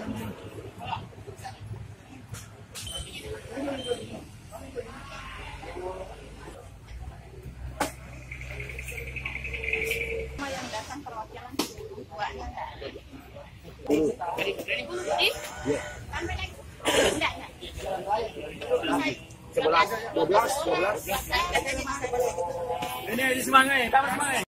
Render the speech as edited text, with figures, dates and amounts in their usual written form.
Yang datang perwakilan buahnya enggak? Iya. Enggak. 11, 12. Ini semangat, tambah semangat.